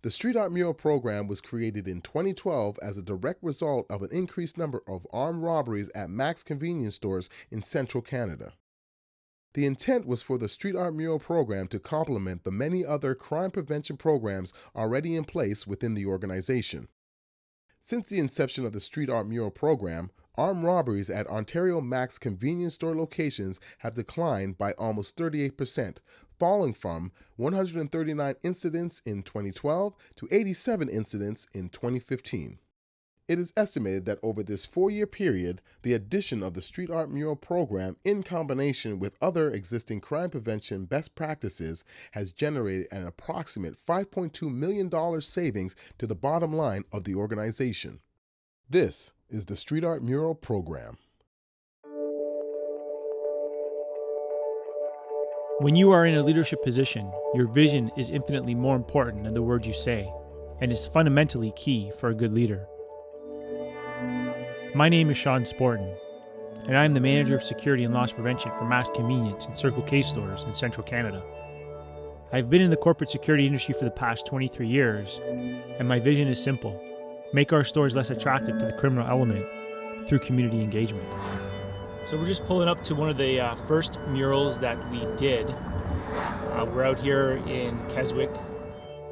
The Street Art Mural program was created in 2012 as a direct result of an increased number of armed robberies at Max convenience stores in central Canada. The intent was for the Street Art Mural program to complement the many other crime prevention programs already in place within the organization. Since the inception of the Street Art Mural program, armed robberies at Ontario Max convenience store locations have declined by almost 38%, falling from 139 incidents in 2012 to 87 incidents in 2015. It is estimated that over this 4-year period, the addition of the Street Art Mural program in combination with other existing crime prevention best practices has generated an approximate $5.2 million savings to the bottom line of the organization. This is the Street Art Mural program. When you are in a leadership position, your vision is infinitely more important than the words you say, and is fundamentally key for a good leader. My name is Sean Sporton, and I am the Manager of Security and Loss Prevention for Mass Convenience and CircleK Stores in Central Canada. I've been in the corporate security industry for the past 23 years, and my vision is simple: make our stores less attractive to the criminal element through community engagement. So we're just pulling up to one of the first murals that we did. We're out here in Keswick.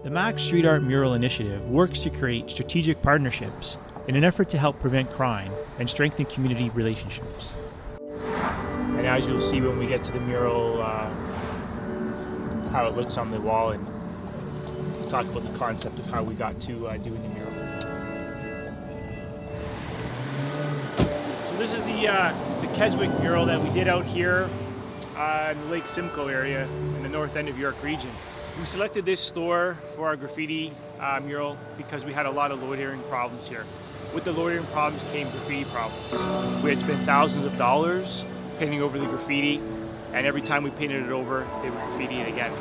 The Max Street Art Mural Initiative works to create strategic partnerships in an effort to help prevent crime and strengthen community relationships. And as you'll see when we get to the mural, how it looks on the wall, and talk about the concept of how we got to doing the mural. So this is the Keswick mural that we did out here in the Lake Simcoe area in the north end of York region. We selected this store for our graffiti mural because we had a lot of loitering problems here. With the loitering problems came graffiti problems. We had spent thousands of dollars painting over the graffiti, and every time we painted it over, they would graffiti it again.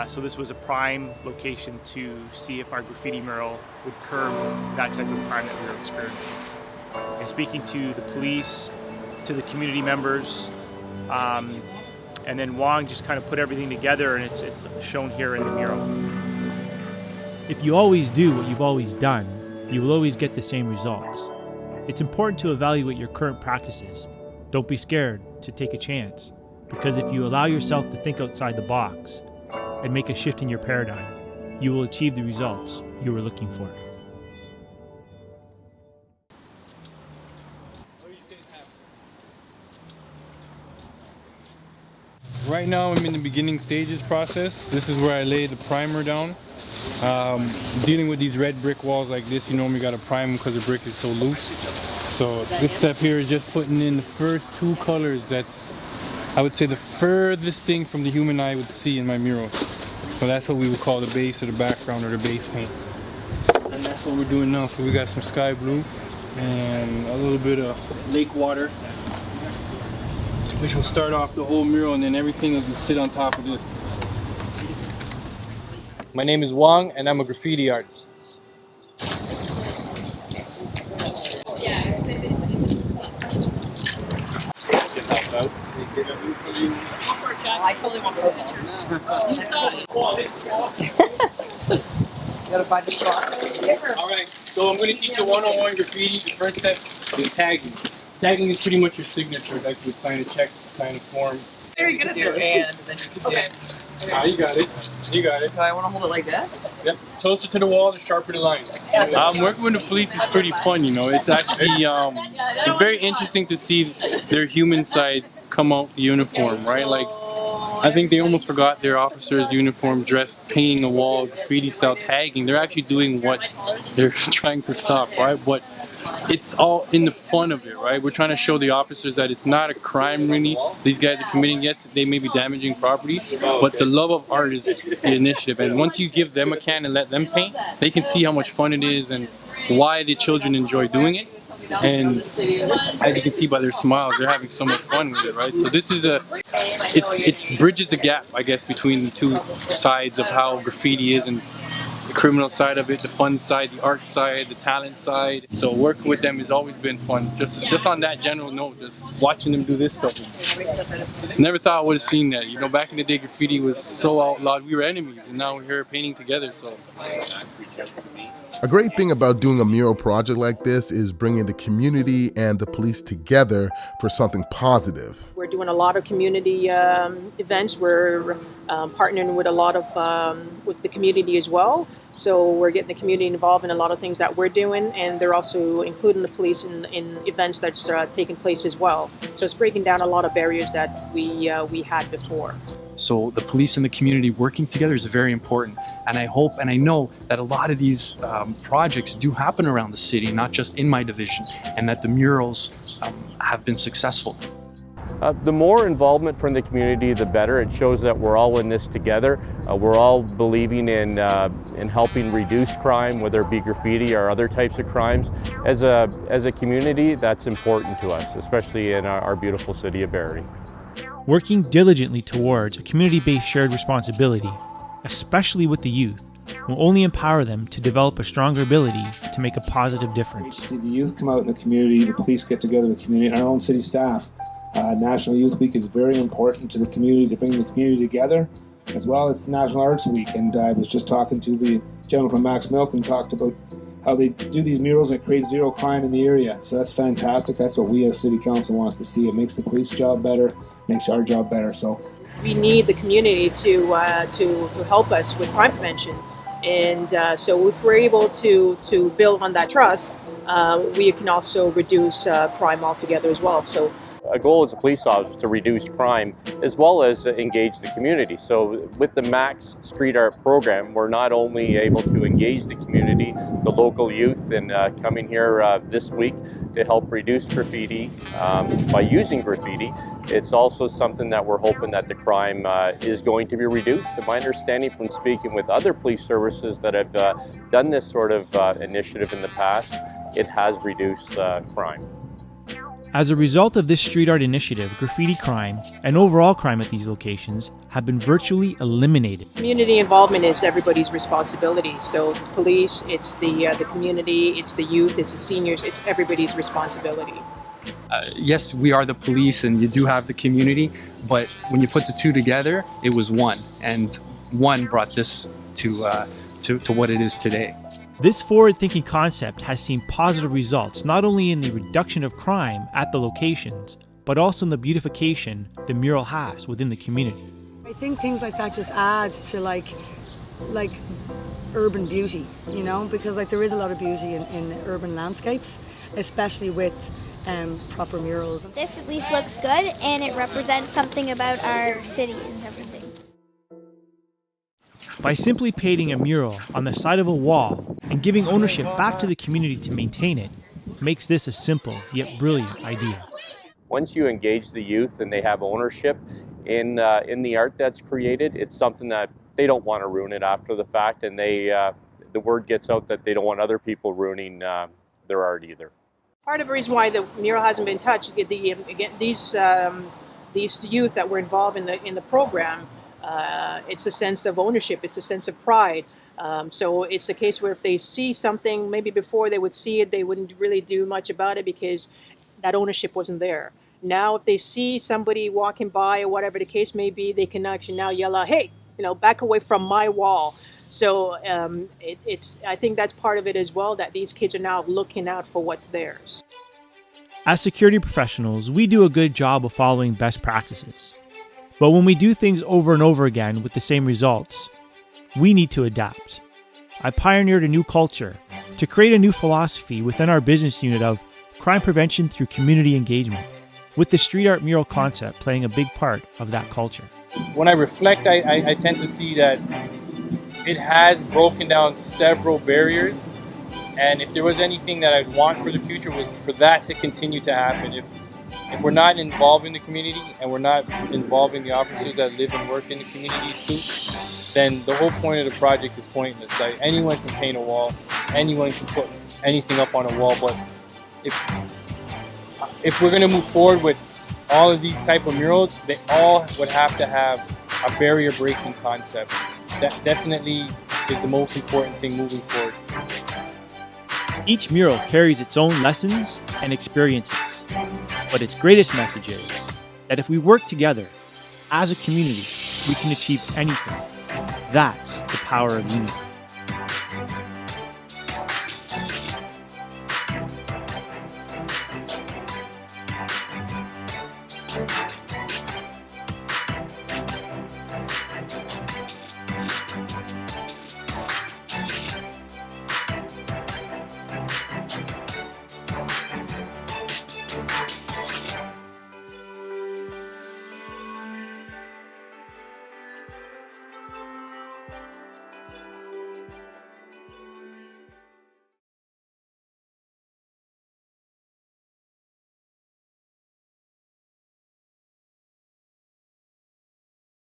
So this was a prime location to see if our graffiti mural would curb that type of crime that we were experiencing. And speaking to the police, to the community members, and then Wong just kind of put everything together, and it's shown here in the mural. If you always do what you've always done, you will always get the same results. It's important to evaluate your current practices. Don't be scared to take a chance, because if you allow yourself to think outside the box and make a shift in your paradigm, you will achieve the results you were looking for. Right now I'm in the beginning stages process. This is where I lay the primer down. Dealing with these red brick walls like this, you normally got to prime them because the brick is so loose. So this step here is just putting in the first 2 colors. That's, I would say, the furthest thing from the human eye would see in my mural. So that's what we would call the base or the background or the base paint. And that's what we're doing now. So we got some sky blue and a little bit of lake water, which will start off the whole mural, and then everything will just sit on top of this. My name is Wong, and I'm a graffiti artist. I totally want the pictures. You saw it. You gotta find the spot. Alright, so I'm going to teach you 101 graffiti. The first step is tagging. Tagging is pretty much your signature, like you would sign a check, sign a form. Very good at your hand. Okay. Ah, you got it. You got it. So I want to hold it like this? Yep. Closer to the wall, the sharper the line. Working with the police is pretty fun, you know. It's actually it's very interesting to see their human side come out the uniform, right? Like, I think they almost forgot their officers' uniform, dressed, painting the wall, graffiti style tagging. They're actually doing what they're trying to stop, right? But it's all in the fun of it, right? We're trying to show the officers that it's not a crime, really. These guys are committing, yes, they may be damaging property, but the love of art is the initiative. And once you give them a can and let them paint, they can see how much fun it is and why the children enjoy doing it. And as you can see by their smiles, they're having so much fun with it, right? So this is it bridges the gap, I guess, between the two sides of how graffiti is and criminal side of it, the fun side, the art side, the talent side. So working with them has always been fun. Just on that general note, just watching them do this stuff. Never thought I would have seen that. You know, back in the day, graffiti was so outlawed. We were enemies, and now we're here painting together. So. A great thing about doing a mural project like this is bringing the community and the police together for something positive. We're doing a lot of community events. We're partnering with a lot of with the community as well. So we're getting the community involved in a lot of things that we're doing, and they're also including the police in events that's taking place as well. So it's breaking down a lot of barriers that we had before. So the police and the community working together is very important. And I hope and I know that a lot of these projects do happen around the city, not just in my division, and that the murals have been successful. The more involvement from the community, the better. It shows that we're all in this together. We're all believing in helping reduce crime, whether it be graffiti or other types of crimes. As a community, that's important to us, especially in our beautiful city of Barrie. Working diligently towards a community-based shared responsibility, especially with the youth, will only empower them to develop a stronger ability to make a positive difference. See the youth come out in the community, the police get together with the community, and our own city staff. National Youth Week is very important to the community, to bring the community together. As well, it's National Arts Week, and I was just talking to the gentleman from Max Milk and talked about how they do these murals and it creates zero crime in the area. So that's fantastic. That's what we as City Council wants to see. It makes the police job better, makes our job better. So we need the community to help us with crime prevention, and so if we're able to build on that trust, we can also reduce crime altogether as well. So. A goal as a police officer is to reduce crime as well as engage the community. So with the Max Street Art program, we're not only able to engage the community, the local youth, and coming here this week to help reduce graffiti by using graffiti. It's also something that we're hoping that the crime is going to be reduced. To my understanding from speaking with other police services that have done this sort of initiative in the past, it has reduced crime. As a result of this street art initiative, graffiti crime and overall crime at these locations have been virtually eliminated. Community involvement is everybody's responsibility. So it's the police, it's the community, it's the youth, it's the seniors, it's everybody's responsibility. Yes, we are the police and you do have the community, but when you put the two together, it was one, and one brought this to what it is today. This forward-thinking concept has seen positive results not only in the reduction of crime at the locations, but also in the beautification the mural has within the community. I think things like that just adds to like urban beauty, you know, because like there is a lot of beauty in urban landscapes, especially with proper murals. This at least looks good, and it represents something about our city and everything. By simply painting a mural on the side of a wall and giving ownership back to the community to maintain it makes this a simple yet brilliant idea. Once you engage the youth and they have ownership in the art that's created, it's something that they don't want to ruin it after the fact, and the word gets out that they don't want other people ruining their art either. Part of the reason why the mural hasn't been touched, these youth that were involved in the program, it's a sense of ownership, it's a sense of pride. So it's the case where if they see something, maybe before they would see it, they wouldn't really do much about it because that ownership wasn't there. Now if they see somebody walking by or whatever the case may be, they can actually now yell out, hey, you know, back away from my wall. So I think that's part of it as well, that these kids are now looking out for what's theirs. As security professionals, we do a good job of following best practices. But when we do things over and over again with the same results, we need to adapt. I pioneered a new culture to create a new philosophy within our business unit of crime prevention through community engagement, with the street art mural concept playing a big part of that culture. When I reflect, I tend to see that it has broken down several barriers, and if there was anything that I'd want for the future was for that to continue to happen. If we're not involving the community and we're not involving the officers that live and work in the communities too, then the whole point of the project is pointless. Like, anyone can paint a wall, anyone can put anything up on a wall, but if we're going to move forward with all of these type of murals, they all would have to have a barrier breaking concept. That definitely is the most important thing moving forward. Each mural carries its own lessons and experiences, but its greatest message is that if we work together as a community, we can achieve anything. That's the power of unity.